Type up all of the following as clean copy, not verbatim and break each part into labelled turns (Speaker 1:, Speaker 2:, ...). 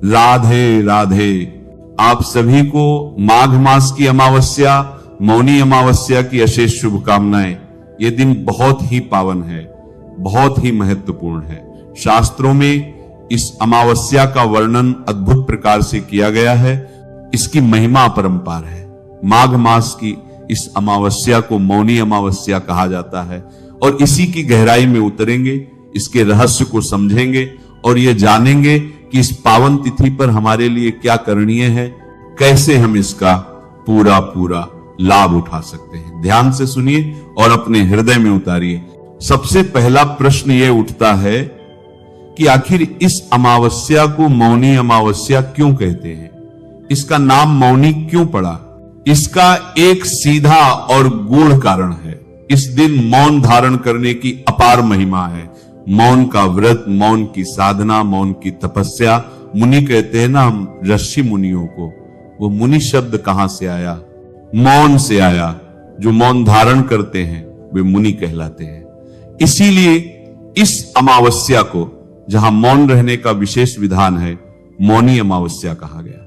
Speaker 1: राधे राधे। आप सभी को माघ मास की अमावस्या, मौनी अमावस्या की अशेष शुभकामनाएं। ये दिन बहुत ही पावन है, बहुत ही महत्वपूर्ण है। शास्त्रों में इस अमावस्या का वर्णन अद्भुत प्रकार से किया गया है। इसकी महिमा अपरंपार है। माघ मास की इस अमावस्या को मौनी अमावस्या कहा जाता है और इसी की गहराई में उतरेंगे, इसके रहस्य को समझेंगे और ये जानेंगे कि इस पावन तिथि पर हमारे लिए क्या करणीय है, कैसे हम इसका पूरा पूरा लाभ उठा सकते हैं। ध्यान से सुनिए और अपने हृदय में उतारिए। सबसे पहला प्रश्न यह उठता है कि आखिर इस अमावस्या को मौनी अमावस्या क्यों कहते हैं? इसका नाम मौनी क्यों पड़ा? इसका एक सीधा और गूढ़ कारण है। इस दिन मौन धारण करने की अपार महिमा है। मौन का व्रत, मौन की साधना, मौन की तपस्या। मुनि कहते हैं ना हम ऋषि मुनियों को, वो मुनि शब्द कहां से आया? मौन से आया। जो मौन धारण करते हैं वे मुनि कहलाते हैं। इसीलिए इस अमावस्या को, जहां मौन रहने का विशेष विधान है, मौनी अमावस्या कहा गया।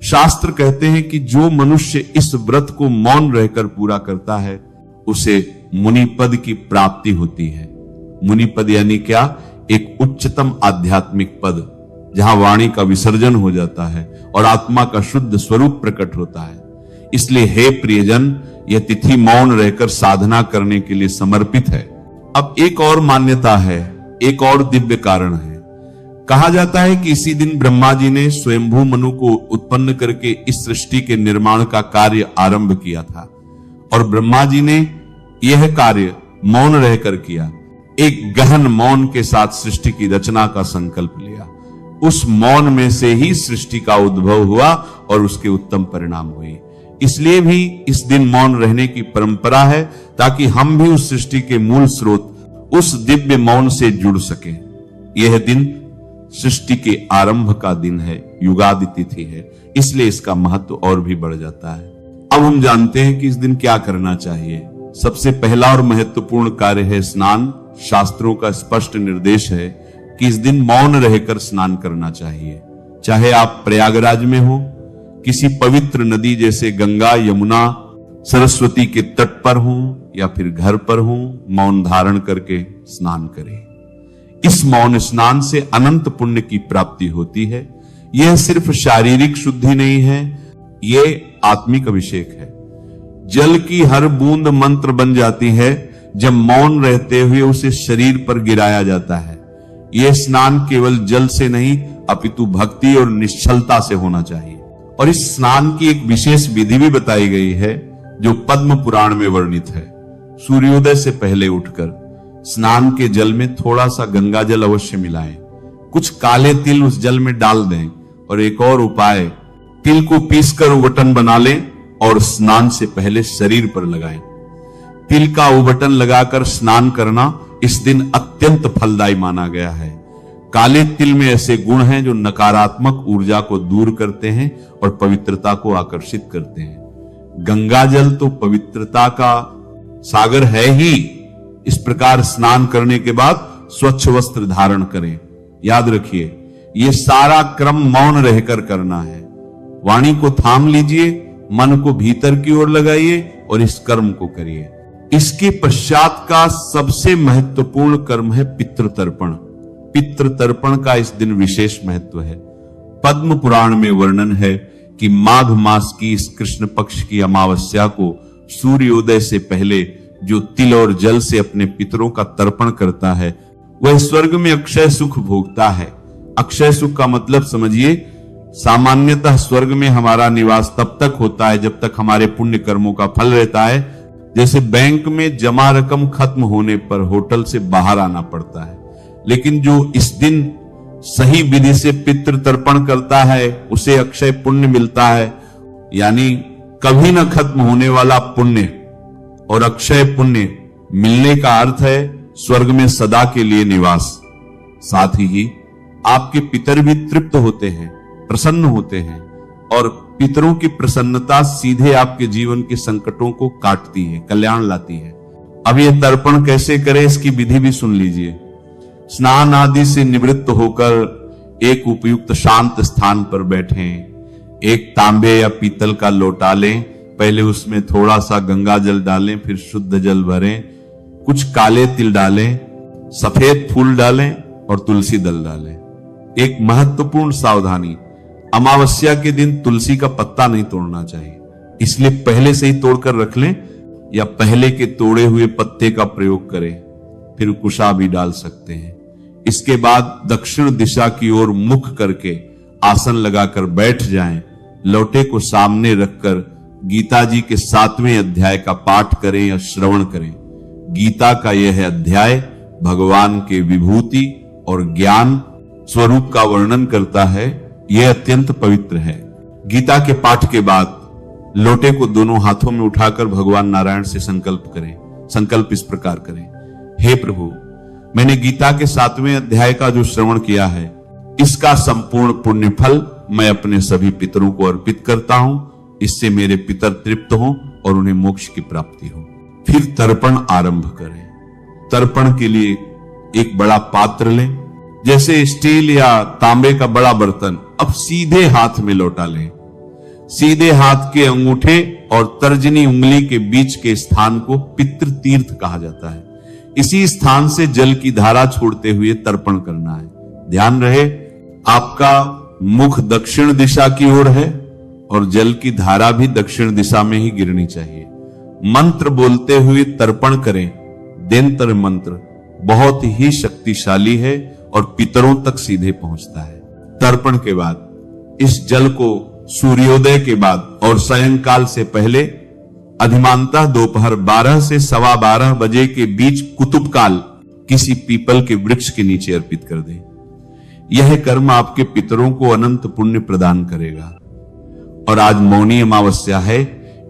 Speaker 1: शास्त्र कहते हैं कि जो मनुष्य इस व्रत को मौन रहकर पूरा करता है उसे मुनि पद की प्राप्ति होती है। मुनि पद यानी क्या? एक उच्चतम आध्यात्मिक पद, जहां वाणी का विसर्जन हो जाता है और आत्मा का शुद्ध स्वरूप प्रकट होता है। इसलिए हे प्रियजन, यह तिथि मौन रहकर साधना करने के लिए समर्पित है। अब एक और मान्यता है, एक और दिव्य कारण है। कहा जाता है कि इसी दिन ब्रह्मा जी ने स्वयंभू मनु को उत्पन्न करके इस सृष्टि के निर्माण का कार्य आरंभ किया था और ब्रह्मा जी ने यह कार्य मौन रहकर किया। एक गहन मौन के साथ सृष्टि की रचना का संकल्प लिया। उस मौन में से ही सृष्टि का उद्भव हुआ और उसके उत्तम परिणाम हुए। इसलिए भी इस दिन मौन रहने की परंपरा है, ताकि हम भी उस सृष्टि के मूल स्रोत, उस दिव्य मौन से जुड़ सकें। यह दिन सृष्टि के आरंभ का दिन है, युगादि तिथि है, इसलिए इसका महत्व और भी बढ़ जाता है। अब हम जानते हैं कि इस दिन क्या करना चाहिए। सबसे पहला और महत्वपूर्ण कार्य है स्नान। शास्त्रों का स्पष्ट निर्देश है कि इस दिन मौन रहकर स्नान करना चाहिए। चाहे आप प्रयागराज में हो, किसी पवित्र नदी जैसे गंगा, यमुना, सरस्वती के तट पर हो या फिर घर पर हो, मौन धारण करके स्नान करें। इस मौन स्नान से अनंत पुण्य की प्राप्ति होती है। यह सिर्फ शारीरिक शुद्धि नहीं है, यह आत्मिक अभिषेक है। जल की हर बूंद मंत्र बन जाती है जब मौन रहते हुए उसे शरीर पर गिराया जाता है। यह स्नान केवल जल से नहीं अपितु भक्ति और निश्चलता से होना चाहिए। और इस स्नान की एक विशेष विधि भी बताई गई है जो पद्म पुराण में वर्णित है। सूर्योदय से पहले उठकर स्नान के जल में थोड़ा सा गंगा जल अवश्य मिलाएं। कुछ काले तिल उस जल में डाल दें। और एक और उपाय, तिल को पीसकर उबटन बना लें और स्नान से पहले शरीर पर लगाएं। तिल का उबटन लगाकर स्नान करना इस दिन अत्यंत फलदायी माना गया है। काले तिल में ऐसे गुण हैं जो नकारात्मक ऊर्जा को दूर करते हैं और पवित्रता को आकर्षित करते हैं। गंगा जल तो पवित्रता का सागर है ही। इस प्रकार स्नान करने के बाद स्वच्छ वस्त्र धारण करें। याद रखिए, यह सारा क्रम मौन रहकर करना है। वाणी को थाम लीजिए, मन को भीतर की ओर लगाइए और इस कर्म को करिए। इसके पश्चात का सबसे महत्वपूर्ण कर्म है पितृतर्पण। पितृतर्पण का इस दिन विशेष महत्व है। पद्म पुराण में वर्णन है कि माघ मास की इस कृष्ण पक्ष की अमावस्या को सूर्योदय से पहले जो तिल और जल से अपने पितरों का तर्पण करता है वह स्वर्ग में अक्षय सुख भोगता है। अक्षय सुख का मतलब समझिए, सामान्यतः स्वर्ग में हमारा निवास तब तक होता है जब तक हमारे पुण्य कर्मों का फल रहता है। जैसे बैंक में जमा रकम खत्म होने पर होटल से बाहर आना पड़ता है, लेकिन जो इस दिन सही विधि से पितृ तर्पण करता है उसे अक्षय पुण्य मिलता है, यानी कभी न खत्म होने वाला पुण्य। और अक्षय पुण्य मिलने का अर्थ है स्वर्ग में सदा के लिए निवास। साथ ही आपके पितर भी तृप्त होते हैं, प्रसन्न होते हैं और पितरों की प्रसन्नता सीधे आपके जीवन के संकटों को काटती है, कल्याण लाती है। अब ये तर्पण कैसे करें इसकी विधि भी सुन लीजिए। स्नान आदि से निवृत्त होकर एक उपयुक्त शांत स्थान पर बैठें, एक तांबे या पीतल का लोटा लें, पहले उसमें थोड़ा सा गंगा जल डालें, फिर शुद्ध जल भरें, कुछ काले तिल डालें, सफेद फूल डालें और तुलसी दल डालें। एक महत्वपूर्ण सावधानी, अमावस्या के दिन तुलसी का पत्ता नहीं तोड़ना चाहिए, इसलिए पहले से ही तोड़कर रख लें या पहले के तोड़े हुए पत्ते का प्रयोग करें, फिर कुशा भी डाल सकते हैं। इसके बाद दक्षिण दिशा की ओर मुख करके आसन लगाकर बैठ जाएं, लोटे को सामने रखकर गीता जी के 7वें अध्याय का पाठ करें या श्रवण करें। गीता का यह अध्याय भगवान के विभूति और ज्ञान स्वरूप का वर्णन करता है। यह अत्यंत पवित्र है। गीता के पाठ के बाद लोटे को दोनों हाथों में उठाकर भगवान नारायण से संकल्प करें। संकल्प इस प्रकार करें, हे प्रभु, मैंने गीता के 7वें अध्याय का जो श्रवण किया है, इसका संपूर्ण पुण्य फल मैं अपने सभी पितरों को अर्पित करता हूं। इससे मेरे पितर तृप्त हों और उन्हें मोक्ष की प्राप्ति हो। फिर तर्पण आरंभ करें। तर्पण के लिए एक बड़ा पात्र लें, जैसे स्टील या तांबे का बड़ा बर्तन। अब सीधे हाथ में लोटा लें। सीधे हाथ के अंगूठे और तर्जनी उंगली के बीच के स्थान को पितृ तीर्थ कहा जाता है। इसी स्थान से जल की धारा छोड़ते हुए तर्पण करना है। ध्यान रहे, आपका मुख दक्षिण दिशा की ओर है और जल की धारा भी दक्षिण दिशा में ही गिरनी चाहिए। मंत्र बोलते हुए तर्पण करें। देंतर मंत्र बहुत ही शक्तिशाली है और पितरों तक सीधे पहुंचता है। तर्पण के बाद इस जल को सूर्योदय के बाद और सायंकाल से पहले अधिमानतः दोपहर 12 से 12:15 बजे के बीच कुतुबकाल किसी पीपल के वृक्ष के नीचे अर्पित कर दें। यह कर्म आपके पितरों को अनंत पुण्य प्रदान करेगा। और आज मौनी अमावस्या है,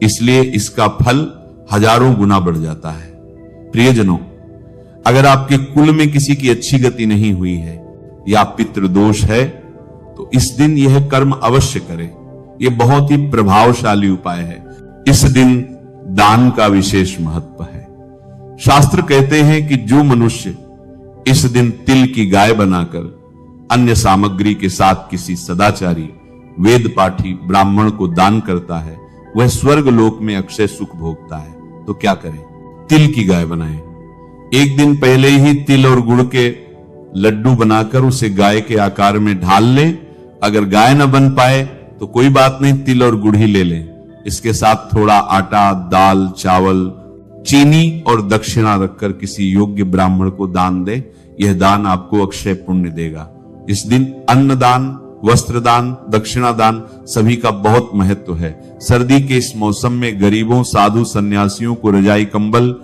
Speaker 1: इसलिए इसका फल हजारों गुना बढ़ जाता है। प्रियजनों, अगर आपके कुल में किसी की अच्छी गति नहीं हुई है या पितृदोष है, तो इस दिन यह कर्म अवश्य करें। यह बहुत ही प्रभावशाली उपाय है। इस दिन दान का विशेष महत्व है। शास्त्र कहते हैं कि जो मनुष्य इस दिन तिल की गाय बनाकर अन्य सामग्री के साथ किसी सदाचारी वेद पाठी ब्राह्मण को दान करता है, वह स्वर्ग लोक में अक्षय सुख भोगता है। तो क्या करें? तिल की गाय बनाएं। एक दिन पहले ही तिल और गुड़ के लड्डू बनाकर उसे गाय के आकार में ढाल लें। अगर गाय न बन पाए तो कोई बात नहीं, तिल और गुड़ ही ले लें। इसके साथ थोड़ा आटा, दाल, चावल, चीनी और दक्षिणा रखकर किसी योग्य ब्राह्मण को दान दें। यह दान आपको अक्षय पुण्य देगा। इस दिन अन्नदान, वस्त्रदान, दक्षिणा दान सभी का बहुत महत्व है। सर्दी के इस मौसम में गरीबों, साधु, सन्यासियों को रजाई, कंबल,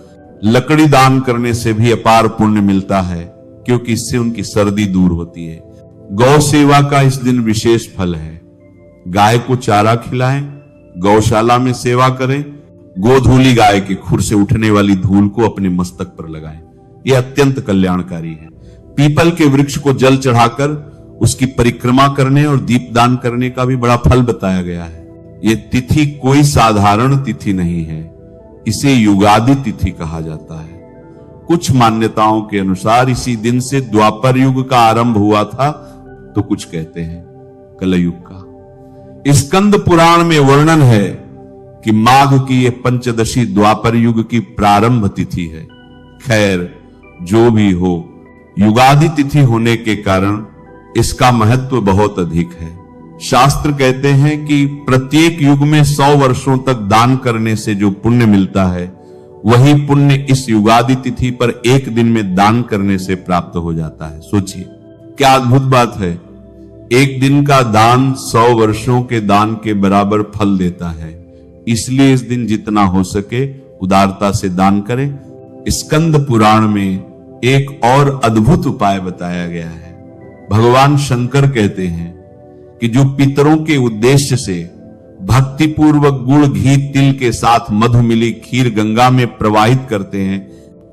Speaker 1: लकड़ी दान करने से भी अपार पुण्य मिलता है, क्योंकि इससे उनकी सर्दी दूर होती है। गौ सेवा का इस दिन विशेष फल है। गाय को चारा खिलाएं, गौशाला में सेवा करें, गोधूली गाय के खुर से उठने वाली धूल को अपने मस्तक पर लगाएं। यह अत्यंत कल्याणकारी है। पीपल के वृक्ष को जल चढ़ाकर उसकी परिक्रमा करने और दीपदान करने का भी बड़ा फल बताया गया है। यह तिथि कोई साधारण तिथि नहीं है, इसे युगादि तिथि कहा जाता है। कुछ मान्यताओं के अनुसार इसी दिन से द्वापर युग का आरंभ हुआ था, तो कुछ कहते हैं कलयुग का। स्कंद पुराण में वर्णन है कि माघ की यह पंचदशी द्वापर युग की प्रारंभ तिथि है। खैर, जो भी हो, युगादि तिथि होने के कारण इसका महत्व बहुत अधिक है। शास्त्र कहते हैं कि प्रत्येक युग में 100 वर्षों तक दान करने से जो पुण्य मिलता है, वही पुण्य इस युगादि तिथि पर एक दिन में दान करने से प्राप्त हो जाता है। सोचिए क्या अद्भुत बात है। एक दिन का दान 100 वर्षों के दान के बराबर फल देता है। इसलिए इस दिन जितना हो सके उदारता से दान करें। स्कंद पुराण में एक और अद्भुत उपाय बताया गया है। भगवान शंकर कहते हैं कि जो पितरों के उद्देश्य से भक्ति पूर्वक गुड़, घी, तिल के साथ मधु मिली खीर गंगा में प्रवाहित करते हैं,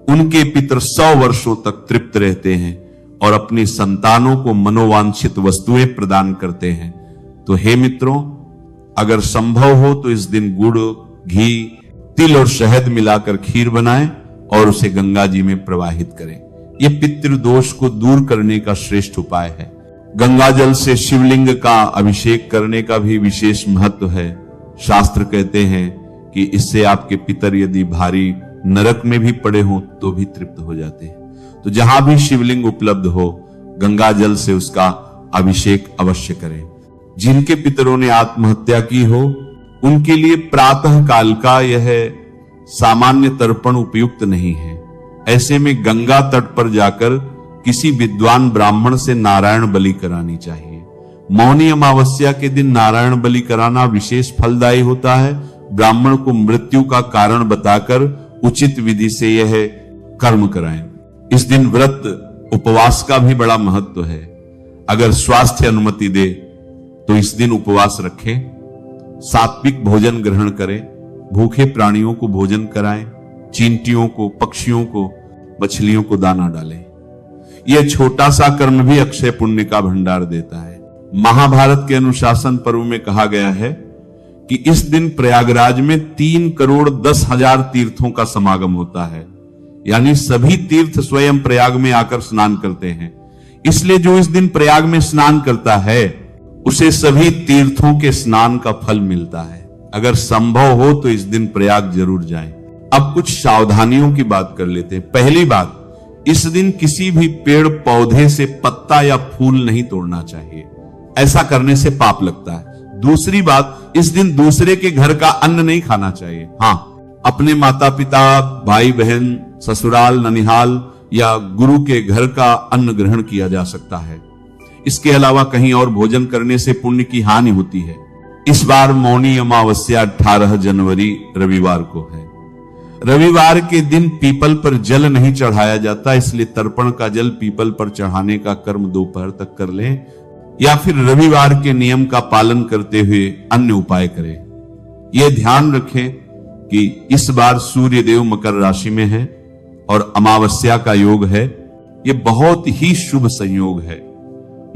Speaker 1: उनके पितर 100 वर्षों तक तृप्त रहते हैं और अपनी संतानों को मनोवांछित वस्तुएं प्रदान करते हैं। तो हे मित्रों, अगर संभव हो तो इस दिन गुड़, घी, तिल और शहद मिलाकर खीर बनाएं और उसे गंगा जी में प्रवाहित करें। यह पितृदोष को दूर करने का श्रेष्ठ उपाय है। गंगा जल से शिवलिंग का अभिषेक करने का भी विशेष महत्व है। शास्त्र कहते हैं कि इससे आपके पितर यदि भारी नरक में भी पड़े हों तो भी तृप्त हो जाते हैं। तो जहां भी शिवलिंग उपलब्ध हो, गंगा जल से उसका अभिषेक अवश्य करें। जिनके पितरों ने आत्महत्या की हो, उनके लिए प्रातः काल का यह सामान्य तर्पण उपयुक्त नहीं है। ऐसे में गंगा तट पर जाकर किसी विद्वान ब्राह्मण से नारायण बलि करानी चाहिए। मौनी अमावस्या के दिन नारायण बलि कराना विशेष फलदायी होता है। ब्राह्मण को मृत्यु का कारण बताकर उचित विधि से यह कर्म कराएं। इस दिन व्रत उपवास का भी बड़ा महत्व है। अगर स्वास्थ्य अनुमति दे तो इस दिन उपवास रखें, सात्विक भोजन ग्रहण करें, भूखे प्राणियों को भोजन कराएं, चींटियों को, पक्षियों को, मछलियों को दाना डालें। यह छोटा सा कर्म भी अक्षय पुण्य का भंडार देता है। महाभारत के अनुशासन पर्व में कहा गया है कि इस दिन प्रयागराज में 3,10,00,000 तीर्थों का समागम होता है। यानी सभी तीर्थ स्वयं प्रयाग में आकर स्नान करते हैं। इसलिए जो इस दिन प्रयाग में स्नान करता है उसे सभी तीर्थों के स्नान का फल मिलता है। अगर संभव हो तो इस दिन प्रयाग जरूर जाएं। अब कुछ सावधानियों की बात कर लेते हैं। पहली बात, इस दिन किसी भी पेड़ पौधे से पत्ता या फूल नहीं तोड़ना चाहिए। ऐसा करने से पाप लगता है। दूसरी बात, इस दिन दूसरे के घर का अन्न नहीं खाना चाहिए। हाँ, अपने माता पिता, भाई बहन, ससुराल, ननिहाल या गुरु के घर का अन्न ग्रहण किया जा सकता है। इसके अलावा कहीं और भोजन करने से पुण्य की हानि होती है। इस बार मौनी अमावस्या 18 जनवरी रविवार को है। रविवार के दिन पीपल पर जल नहीं चढ़ाया जाता, इसलिए तर्पण का जल पीपल पर चढ़ाने का कर्म दोपहर तक कर लें या फिर रविवार के नियम का पालन करते हुए अन्य उपाय करें। यह ध्यान रखें कि इस बार सूर्य देव मकर राशि में है और अमावस्या का योग है। यह बहुत ही शुभ संयोग है।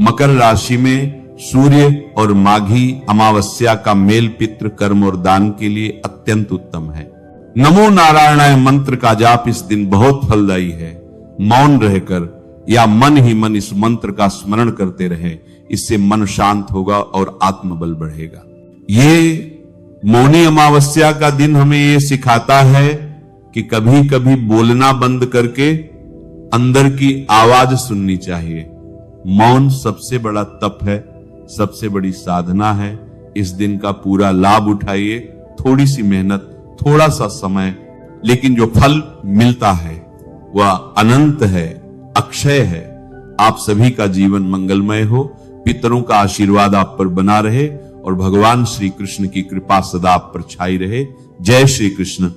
Speaker 1: मकर राशि में सूर्य और माघी अमावस्या का मेल पितृ कर्म और दान के लिए अत्यंत उत्तम है। नमो नारायणाय मंत्र का जाप इस दिन बहुत फलदायी है। मौन रहकर या मन ही मन इस मंत्र का स्मरण करते रहें। इससे मन शांत होगा और आत्मबल बढ़ेगा। ये मौनी अमावस्या का दिन हमें ये सिखाता है कि कभी कभी बोलना बंद करके अंदर की आवाज सुननी चाहिए। मौन सबसे बड़ा तप है, सबसे बड़ी साधना है। इस दिन का पूरा लाभ उठाइए। थोड़ी सी मेहनत, थोड़ा सा समय, लेकिन जो फल मिलता है वह अनंत है, अक्षय है। आप सभी का जीवन मंगलमय हो, पितरों का आशीर्वाद आप पर बना रहे और भगवान श्री कृष्ण की कृपा सदा आप पर छाई रहे। जय श्री कृष्ण।